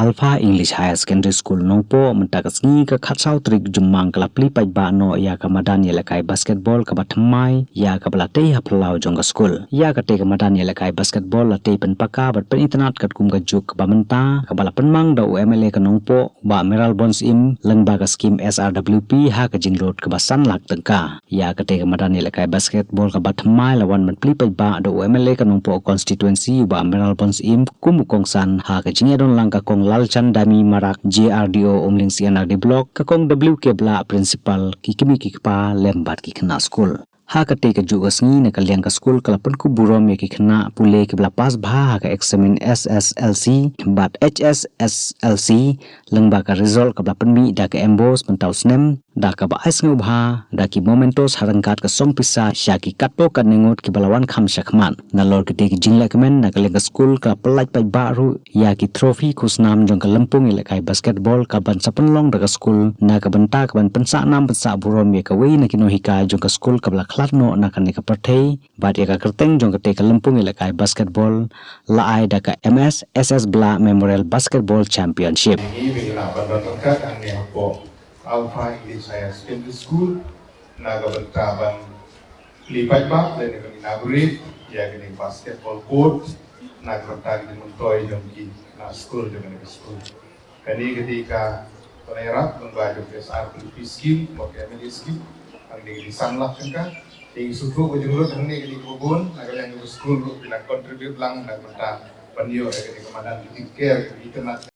Alpha English Higher Secondary School Nongpo mentakas ngi ka khatsau trik jumang kalapli pai ba no iaka Madan yelakai basketball ka batmai ya ka balate haplau jongga school ya ka te ka Madan yelakai basketball late pen paka bat pen internet kat kum ka juk ka bamenta ka bala penmang da UMLA ka Nongpo ba Meral Bonds im Lyngba ka scheme SRWP ha ka jinglut ka basan lakh tyngka ya ka te ka Madan yelakai basketball ka batmai lawan man pli pai ba da UMLA ka Nongpo constituency ba Meral Bonds im kum kongsan ha ka jingedon lang ka kong lalchan dami marak JRDO umling CNRD block ka kong WK bla principal kikimi kikpa lembat kikna school ha ka te ka juga sngi na kaliang ka school kalapan ku burom ya kikna pule ke bla pas bha ka examine SSLC but HSSLC Lyngba ka result ka bla penmi da ka embos pentau snem da ka ba ais ngubha da ki momentos harangkat ka song pisa syaki kato ka nengut ki balawan kham syakman na lor ke te ki jingle kemen na kaliang ka school ka pelaj pai baru ya ki trophy kusnam jong ka lempung ile kai basketball ka ban sapenlong da ka school na ka benta ka ban pensa nam pensa burom ya ka wei na kino hika jong ka school ka bla klatno na kan ka perthei bat ya ka kerteng jong ka te ka lempung ile kai basketball la ai da ka MS SS bla Memorial Basketball Championship Alpha English Higher Secondary School naga bentaban lipat bab dan naga inaugurate ya gini basketball court naga bentang di mentoy jomki na school dengan school kini ketika penerat membaca SRWP scheme pakai media scheme ang di sanglak kan di suku ujung ang di kubun naga yang di school bilang contribute lang naga bentang penyo ya gini Madan care internet.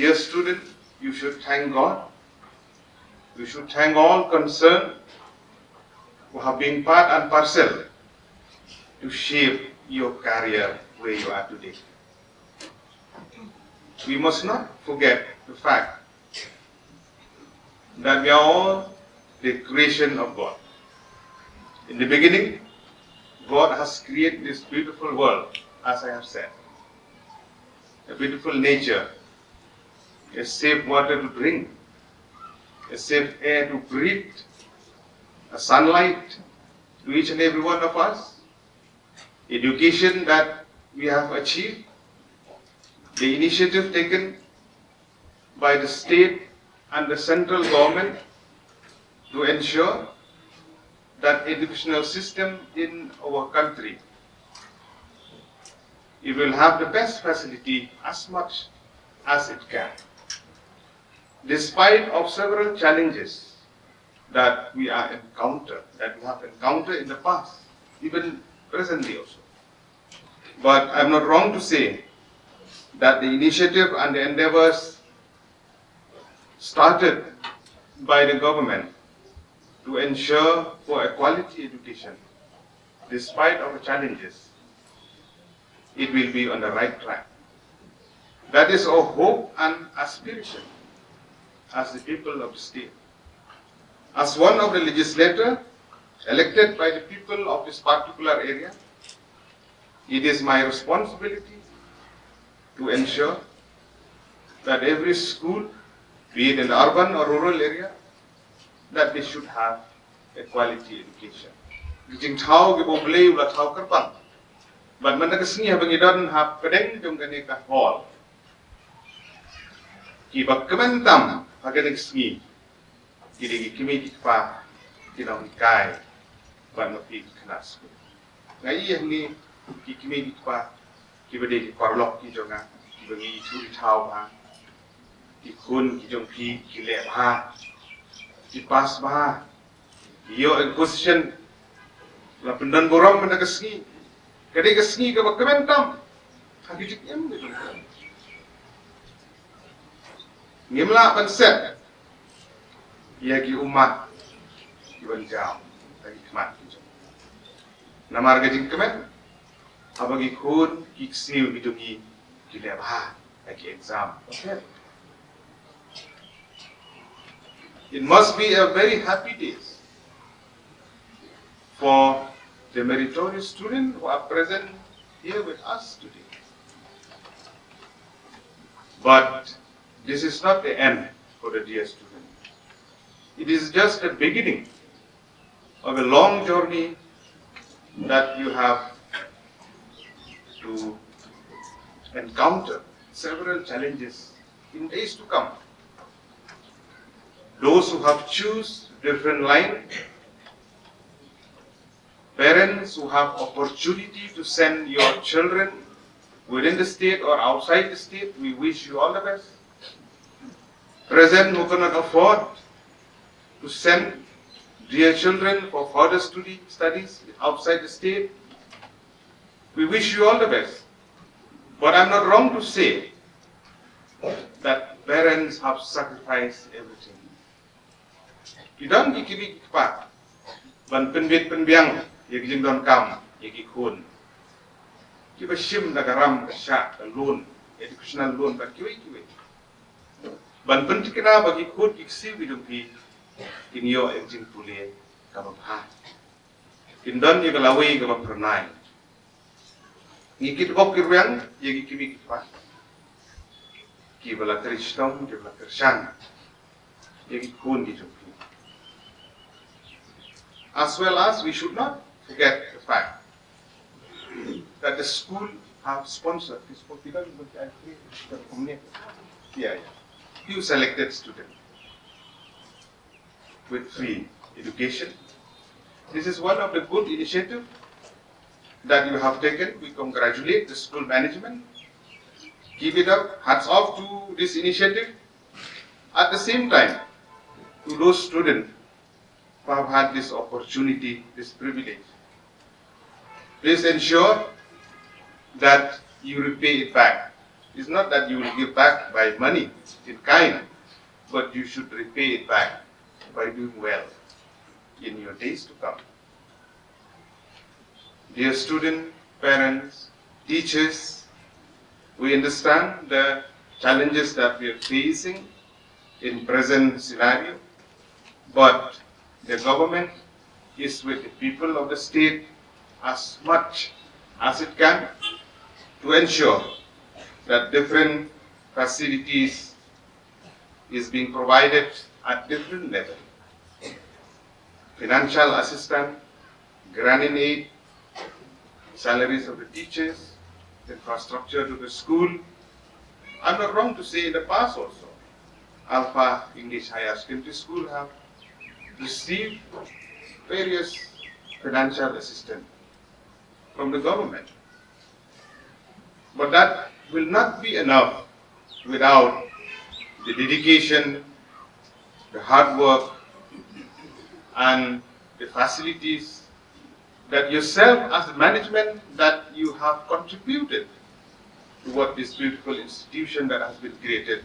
Dear student, you should thank God. You should thank all concerned who have been part and parcel to shape your career where you are today. We must not forget the fact that we are all the creation of God. In the beginning, God has created this beautiful world, as I have said, a beautiful nature, a safe water to drink, a safe air to breathe, a sunlight to each and every one of us, education that we have achieved, the initiative taken by the state and the central government to ensure that educational system in our country, it will have the best facility as much as it can. Despite of several challenges that we have encountered in the past, even presently also. But I'm not wrong to say that the initiative and the endeavors started by the government to ensure for a quality education, despite our challenges, it will be on the right track. That is our hope and aspiration as the people of the state. As one of the legislators elected by the people of this particular area, it is my responsibility to ensure that every school, be it in the urban or rural area, that they should have a quality education. Jing thao ke boblei ula thao kerpang, but mana kesini habang idon hap kedeng jong kani ka hall. Ki bak kementam hagadeng sengi, kiri kimi kikpa, kinong ikai, ban mapi kenas. Ngai yang ni ki kimi kikpa, ki bade ki parlok ki jonga, ki bangi churi thao ba, ki kun ki jong pi ki le ba, ki pas ba, yo a question la pendan borong mana kesengi, kadang kesengi ke bak kementam, hagijik em ni. Ngimla konsep yagi umat iban jam lagi kemat. Namar gajing kemen abagi kun kiksiu bitugi kilebha like exam. It must be a very happy day for the meritorious students who are present here with us today. But this is not the end for the dear student. It is just the beginning of a long journey that you have to encounter several challenges in days to come. Those who have choose different line, parents who have opportunity to send your children within the state or outside the state, we wish you all the best. Present who cannot afford to send dear children for further studies outside the state, we wish you all the best. But I'm not wrong to say that parents have sacrificed everything. You don't give it back. Ban penbit penbiang, yagi don kam, yagi kun. Kiba shim nagaram kasha, loan, educational loan, but kiwi. Ban pentikina bagi kun iksi bidumpi, kinyo engine puli kababha. Kindon yagalawi kabapranai. Ngikit bok kirwang, yagi kiwi kipa. Kibala kristong, kibala krishan, yagi kun bidumpi. As well as we should not forget the fact that the school have sponsored few selected students with free education. This is one of the good initiatives that you have taken. We congratulate the school management. Keep it up. Hats off to this initiative. At the same time, to those students who have had this opportunity, this privilege, please ensure that you repay it back. It's not that you will give back by money in kind, but you should repay it back by doing well in your days to come. Dear students, parents, teachers, we understand the challenges that we are facing in present scenario, but the government is with the people of the state as much as it can to ensure that different facilities is being provided at different levels. Financial assistance, grant in aid, salaries of the teachers, infrastructure to the school. I'm not wrong to say in the past also, Alpha English Higher Secondary School have received various financial assistance from the government. But that will not be enough without the dedication, the hard work, and the facilities that yourself as the management that you have contributed to what this beautiful institution that has been created